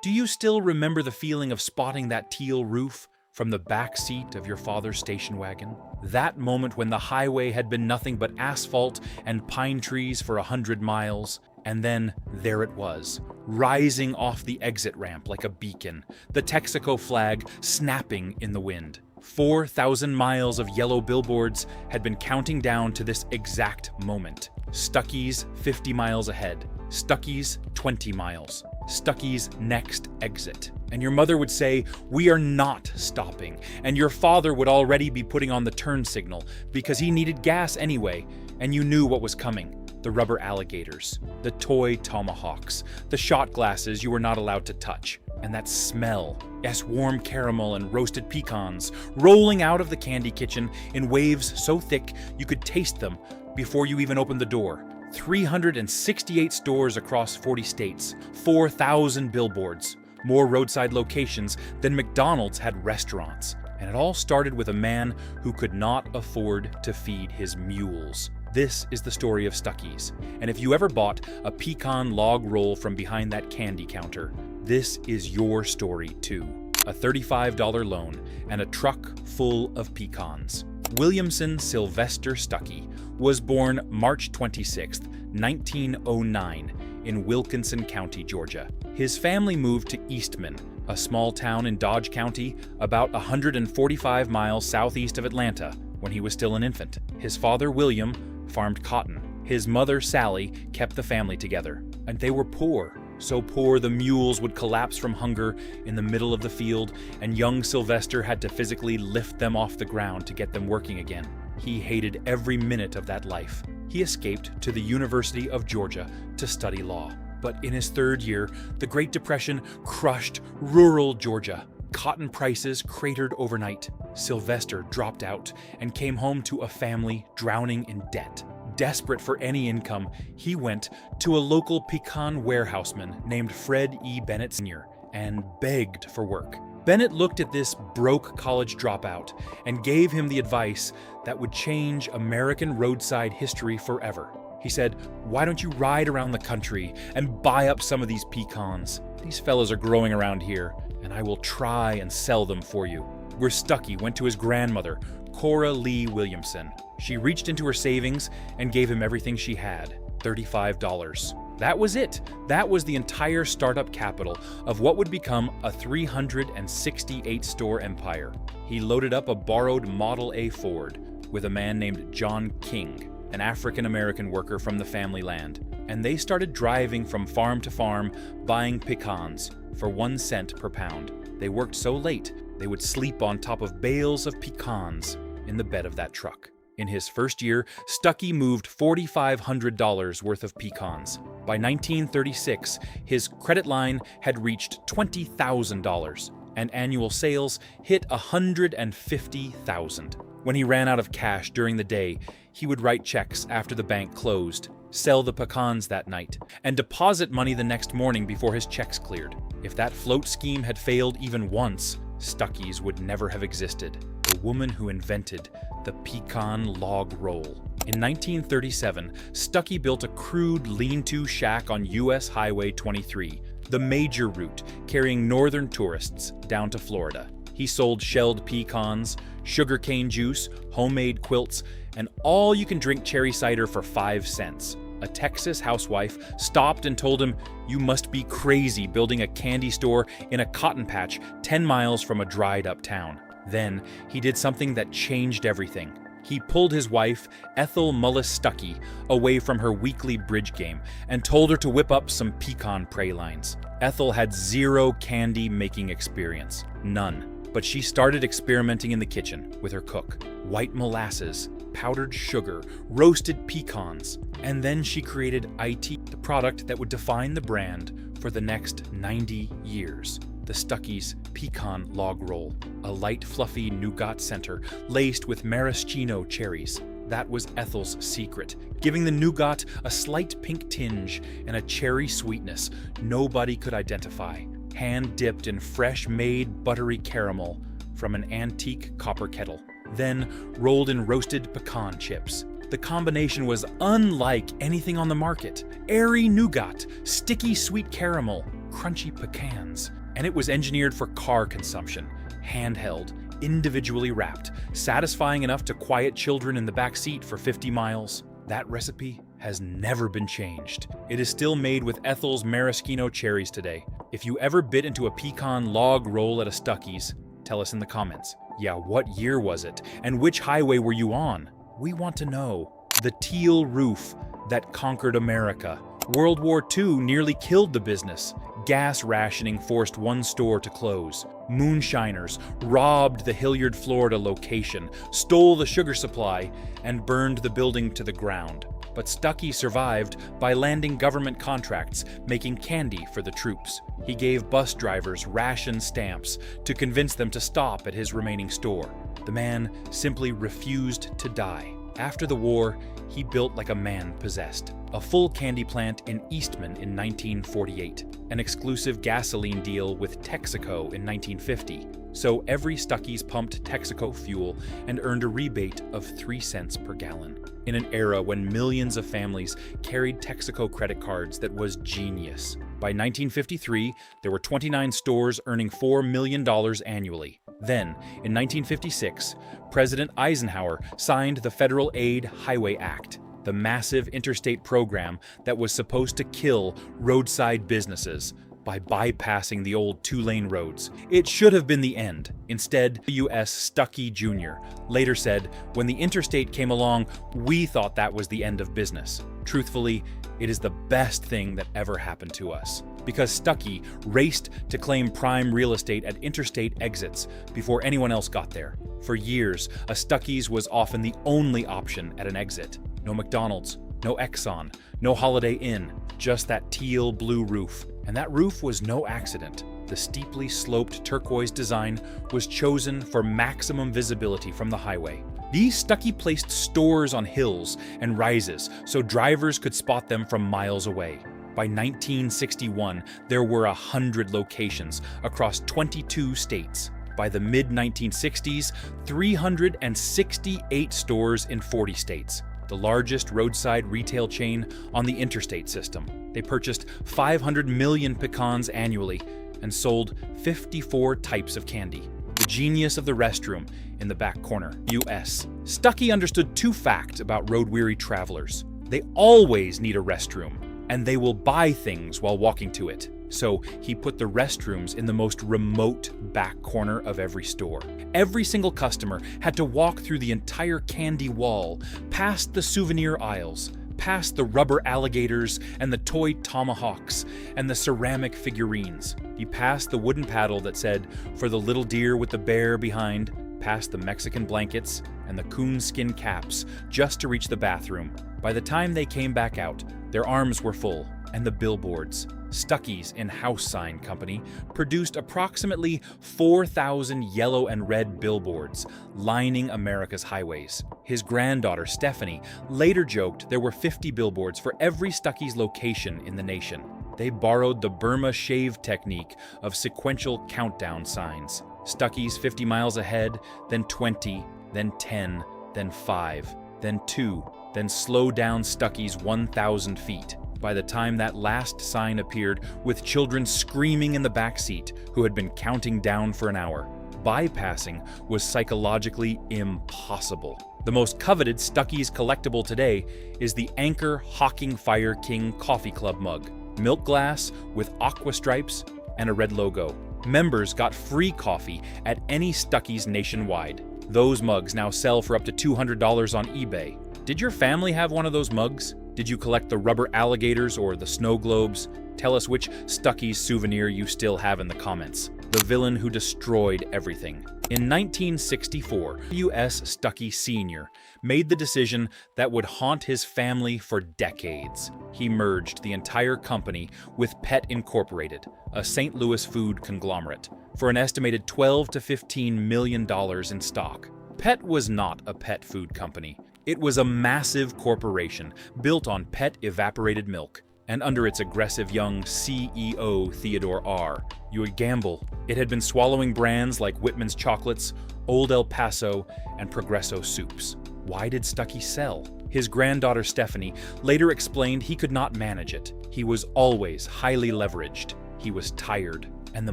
Do you still remember the feeling of spotting that teal roof from the back seat of your father's station wagon? That moment when the highway had been nothing but asphalt and pine trees for 100 miles, and then there it was, rising off the exit ramp like a beacon, the Texaco flag snapping in the wind. 4,000 miles of yellow billboards had been counting down to this exact moment. Stuckeys 50 miles ahead, Stuckeys 20 miles, Stuckey's next exit. And your mother would say, "We are not stopping." And your father would already be putting on the turn signal because he needed gas anyway, and you knew what was coming. The rubber alligators, the toy tomahawks, the shot glasses you were not allowed to touch, and that smell. Yes, warm caramel and roasted pecans rolling out of the candy kitchen in waves so thick you could taste them before you even opened the door. 368 stores across 40 states, 4,000 billboards, more roadside locations than McDonald's had restaurants. And it all started with a man who could not afford to feed his mules. This is the story of Stuckeys. And if you ever bought a pecan log roll from behind that candy counter, this is your story too. A $35 loan and a truck full of pecans. Williamson Sylvester Stuckey was born March 26, 1909, in Wilkinson County, Georgia. His family moved to Eastman, a small town in Dodge County, about 145 miles southeast of Atlanta, when he was still an infant. His father, William, farmed cotton. His mother, Sally, kept the family together. And they were poor. So poor the mules would collapse from hunger in the middle of the field, and young Sylvester had to physically lift them off the ground to get them working again. He hated every minute of that life. He escaped to the University of Georgia to study law. But in his third year, the Great Depression crushed rural Georgia. Cotton prices cratered overnight. Sylvester dropped out and came home to a family drowning in debt. Desperate for any income, he went to a local pecan warehouseman named Fred E. Bennett Sr. and begged for work. Bennett looked at this broke college dropout and gave him the advice that would change American roadside history forever. He said, "Why don't you ride around the country and buy up some of these pecans? These fellas are growing around here, and I will try and sell them for you." Where Stuckey went to his grandmother, Cora Lee Williamson. She reached into her savings and gave him everything she had, $35. That was it. That was the entire startup capital of what would become a 368-store empire. He loaded up a borrowed Model A Ford with a man named John King, an African-American worker from the family land, and they started driving from farm to farm buying pecans for 1 cent per pound. They worked so late, they would sleep on top of bales of pecans in the bed of that truck. In his first year, Stuckey moved $4,500 worth of pecans. By 1936, his credit line had reached $20,000, and annual sales hit $150,000. When he ran out of cash during the day, he would write checks after the bank closed, sell the pecans that night, and deposit money the next morning before his checks cleared. If that float scheme had failed even once, Stuckey's would never have existed. The woman who invented the pecan log roll. In 1937, Stuckey built a crude lean-to shack on US Highway 23, the major route carrying northern tourists down to Florida. He sold shelled pecans, sugarcane juice, homemade quilts, and all-you-can-drink cherry cider for 5 cents. A Texas housewife stopped and told him, "You must be crazy building a candy store in a cotton patch 10 miles from a dried-up town." Then he did something that changed everything. He pulled his wife, Ethel Stuckey, away from her weekly bridge game and told her to whip up some pecan pralines. Ethel had zero candy-making experience. None. But she started experimenting in the kitchen with her cook. White molasses, powdered sugar, roasted pecans, and then she created IT, the product that would define the brand for the next 90 years. The Stuckey's Pecan Log Roll, a light, fluffy nougat center laced with maraschino cherries. That was Ethel's secret, giving the nougat a slight pink tinge and a cherry sweetness nobody could identify. Hand-dipped in fresh-made buttery caramel from an antique copper kettle, then rolled in roasted pecan chips. The combination was unlike anything on the market. Airy nougat, sticky sweet caramel, crunchy pecans. And it was engineered for car consumption, handheld, individually wrapped, satisfying enough to quiet children in the back seat for 50 miles. That recipe has never been changed. It is still made with Ethel's maraschino cherries today. If you ever bit into a pecan log roll at a Stuckey's, tell us in the comments. Yeah, what year was it? And which highway were you on? We want to know. The Teal roof that conquered America. World War II nearly killed the business. Gas rationing forced one store to close. Moonshiners robbed the Hilliard, Florida location, stole the sugar supply, and burned the building to the ground. But Stuckey survived by landing government contracts, making candy for the troops. He gave bus drivers ration stamps to convince them to stop at his remaining store. The man simply refused to die. After the war, he built like a man possessed. A full candy plant in Eastman in 1948, an exclusive gasoline deal with Texaco in 1950. So every Stuckey's pumped Texaco fuel and earned a rebate of 3 cents per gallon. In an era when millions of families carried Texaco credit cards, that was genius. By 1953, there were 29 stores earning $4 million annually. Then, in 1956, President Eisenhower signed the Federal Aid Highway Act, the massive interstate program that was supposed to kill roadside businesses by bypassing the old 2-lane roads. It should have been the end. Instead, U.S. Stuckey Jr. later said, "When the interstate came along, we thought that was the end of business. Truthfully, it is the best thing that ever happened to us." Because Stuckey raced to claim prime real estate at interstate exits before anyone else got there. For years, a Stuckey's was often the only option at an exit. No McDonald's, no Exxon, no Holiday Inn, just that teal blue roof. And that roof was no accident. The steeply sloped turquoise design was chosen for maximum visibility from the highway. These Stuckey placed stores on hills and rises so drivers could spot them from miles away. By 1961, there were 100 locations across 22 states. By the mid-1960s, 368 stores in 40 states. The largest roadside retail chain on the interstate system. They purchased 500 million pecans annually and sold 54 types of candy. The genius of the restroom in the back corner, US. Stuckey understood 2 facts about road-weary travelers. They always need a restroom, and they will buy things while walking to it. So he put the restrooms in the most remote back corner of every store. Every single customer had to walk through the entire candy wall, past the souvenir aisles, past the rubber alligators and the toy tomahawks and the ceramic figurines. He passed the wooden paddle that said, "For the little deer with the bear behind," past the Mexican blankets and the coonskin caps just to reach the bathroom. By the time they came back out, their arms were full, and the billboards. Stuckey's in-house sign company produced approximately 4,000 yellow and red billboards lining America's highways. His granddaughter, Stephanie, later joked there were 50 billboards for every Stuckey's location in the nation. They borrowed the Burma shave technique of sequential countdown signs. Stuckey's 50 miles ahead, then 20, then 10, then 5, then 2, then slow down Stuckey's 1,000 feet. By the time that last sign appeared, with children screaming in the backseat who had been counting down for an hour, bypassing was psychologically impossible. The most coveted Stuckey's collectible today is the Anchor Hawking Fire King Coffee Club mug. Milk glass with aqua stripes and a red logo. Members got free coffee at any Stuckey's nationwide. Those mugs now sell for up to $200 on eBay. Did your family have one of those mugs? Did you collect the rubber alligators or the snow globes? Tell us which Stuckey's souvenir you still have in the comments. The villain who destroyed everything. In 1964, U.S. Stuckey Sr. made the decision that would haunt his family for decades. He merged the entire company with Pet Incorporated, a St. Louis food conglomerate, for an estimated $12 to $15 million in stock. Pet was not a pet food company. It was a massive corporation built on pet evaporated milk, and under its aggressive young CEO, Theodore R., you would gamble. It had been swallowing brands like Whitman's Chocolates, Old El Paso, and Progresso Soups. Why did Stuckey sell? His granddaughter Stephanie later explained he could not manage it. He was always highly leveraged. He was tired, and the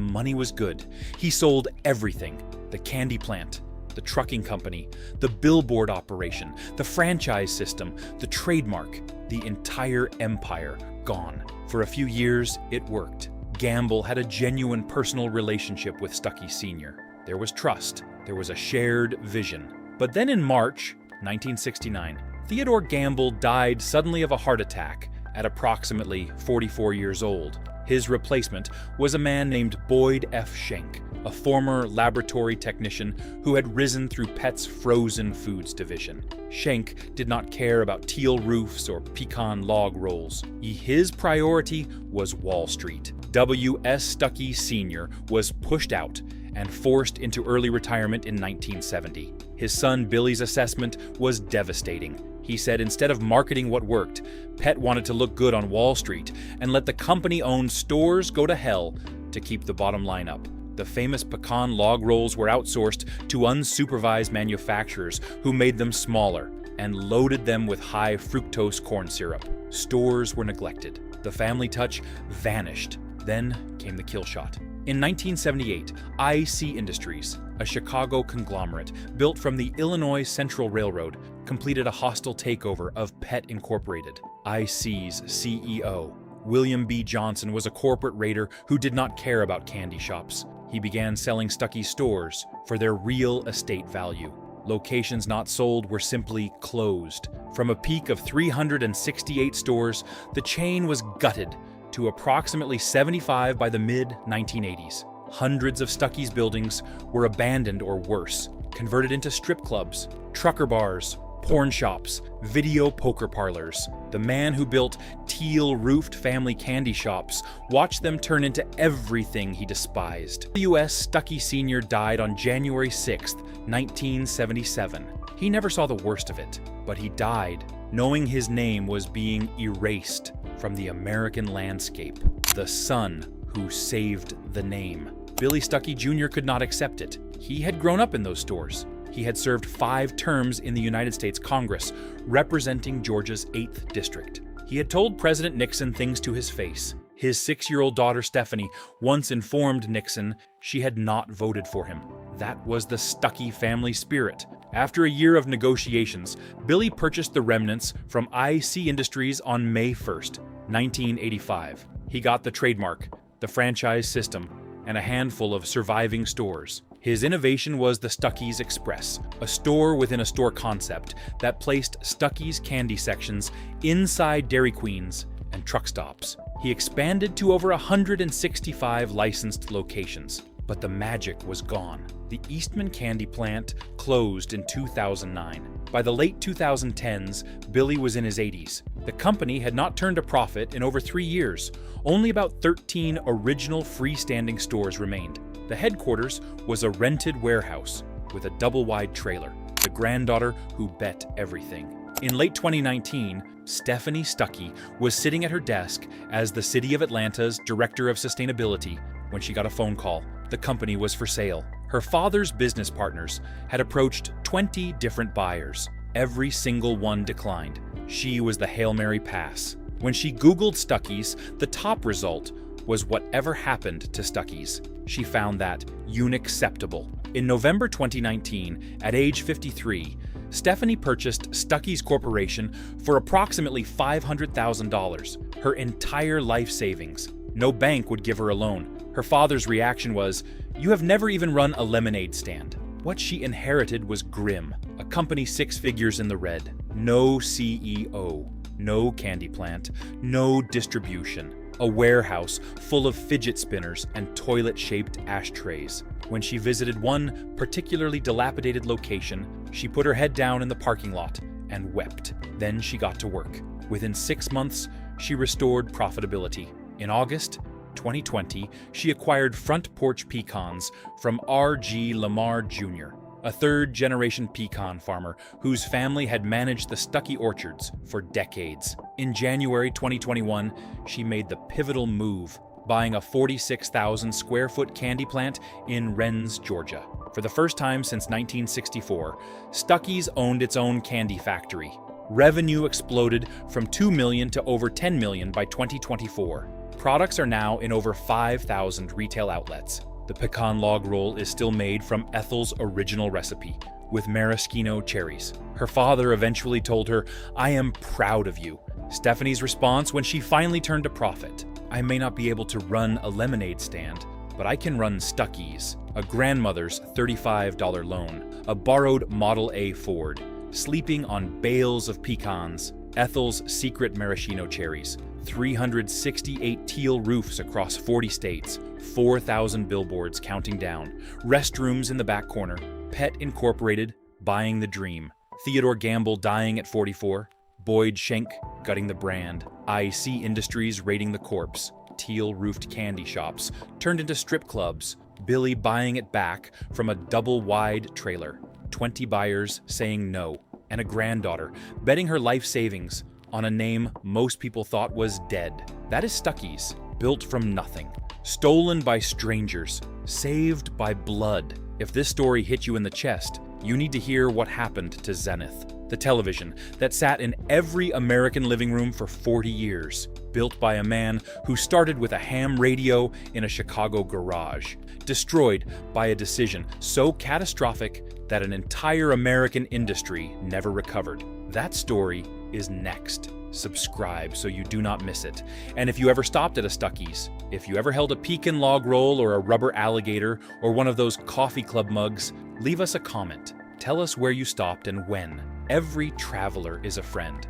money was good. He sold everything: the candy plant, the trucking company, the billboard operation, the franchise system, the trademark, the entire empire gone. For a few years, it worked. Gamble had a genuine personal relationship with Stuckey Sr. There was trust. There was a shared vision. But then in March 1969, Theodore Gamble died suddenly of a heart attack at approximately 44 years old. His replacement was a man named Boyd F. Schenck, a former laboratory technician who had risen through Pet's frozen foods division. Schenck did not care about Teal roofs or pecan log rolls. His priority was Wall Street. W.S. Stuckey Sr. was pushed out and forced into early retirement in 1970. His son Billy's assessment was devastating. He said instead of marketing what worked, Pet wanted to look good on Wall Street and let the company-owned stores go to hell to keep the bottom line up. The famous pecan log rolls were outsourced to unsupervised manufacturers who made them smaller and loaded them with high fructose corn syrup. Stores were neglected. The family touch vanished. Then came the kill shot. In 1978, IC Industries, a Chicago conglomerate built from the Illinois Central Railroad, completed a hostile takeover of Pet Incorporated. IC's CEO, William B. Johnson, was a corporate raider who did not care about candy shops. He began selling Stuckey stores for their real estate value. Locations not sold were simply closed. From a peak of 368 stores, the chain was gutted to approximately 75 by the mid-1980s. Hundreds of Stuckey's buildings were abandoned or worse, converted into strip clubs, trucker bars, porn shops, video poker parlors. The man who built teal-roofed family candy shops watched them turn into everything he despised. W.S. Stuckey Sr. died on January 6, 1977. He never saw the worst of it, but he died knowing his name was being erased from the American landscape. The son who saved the name. Billy Stuckey Jr. could not accept it. He had grown up in those stores. He had served 5 terms in the United States Congress, representing Georgia's 8th District. He had told President Nixon things to his face. His 6-year-old daughter Stephanie once informed Nixon she had not voted for him. That was the Stuckey family spirit. After a year of negotiations, Billy purchased the remnants from IC Industries on May 1st, 1985. He got the trademark, the franchise system, and a handful of surviving stores. His innovation was the Stuckey's Express, a store-within-a-store concept that placed Stuckey's candy sections inside Dairy Queens and truck stops. He expanded to over 165 licensed locations, but the magic was gone. The Eastman candy plant closed in 2009. By the late 2010s, Billy was in his 80s. The company had not turned a profit in over 3 years. Only about 13 original freestanding stores remained. The headquarters was a rented warehouse with a double-wide trailer, the Granddaughter Who Bet Everything. In late 2019, Stephanie Stuckey was sitting at her desk as the City of Atlanta's Director of Sustainability when she got a phone call. The company was for sale. Her father's business partners had approached 20 different buyers. Every single one declined. She was the Hail Mary pass. When she Googled Stuckey's, the top result was whatever happened to Stuckey's. She found that unacceptable. In November 2019, at age 53, Stephanie purchased Stuckey's Corporation for approximately $500,000, her entire life savings. No bank would give her a loan. Her father's reaction was, "You have never even run a lemonade stand." What she inherited was grim, a company 6 figures in the red, no CEO, no candy plant, no distribution, a warehouse full of fidget spinners and toilet-shaped ashtrays. When she visited one particularly dilapidated location, she put her head down in the parking lot and wept. Then she got to work. Within 6 months, she restored profitability. In August 2020, she acquired Front Porch Pecans from R.G. Lamar Jr., a third-generation pecan farmer whose family had managed the Stuckey orchards for decades. In January 2021, she made the pivotal move, buying a 46,000-square-foot candy plant in Rennes, Georgia. For the first time since 1964, Stuckey's owned its own candy factory. Revenue exploded from $2 million to over $10 million by 2024. products are now in over 5,000 retail outlets. The pecan log roll is still made from Ethel's original recipe, with maraschino cherries. Her father eventually told her, "I am proud of you." Stephanie's response when she finally turned a profit: "I may not be able to run a lemonade stand, but I can run Stuckeys, a grandmother's $35 loan, a borrowed Model A Ford, sleeping on bales of pecans, Ethel's secret maraschino cherries, 368 Teal roofs across 40 states, 4,000 billboards counting down, restrooms in the back corner, Pet Incorporated buying the dream, Theodore Gamble dying at 44, Boyd Schenck gutting the brand, IC Industries raiding the corpse, Teal-roofed candy shops turned into strip clubs, Billy buying it back from a double-wide trailer, 20 buyers saying no, and a granddaughter betting her life savings on a name most people thought was dead. That is Stuckeys, built from nothing, stolen by strangers, saved by blood. If this story hit you in the chest, you need to hear what happened to Zenith, the television that sat in every American living room for 40 years, built by a man who started with a ham radio in a Chicago garage, destroyed by a decision so catastrophic that an entire American industry never recovered. That story is next. Subscribe so you do not miss it. And if you ever stopped at a Stuckey's, if you ever held a pecan log roll or a rubber alligator or one of those coffee club mugs, leave us a comment. Tell us where you stopped and when. Every traveler is a friend.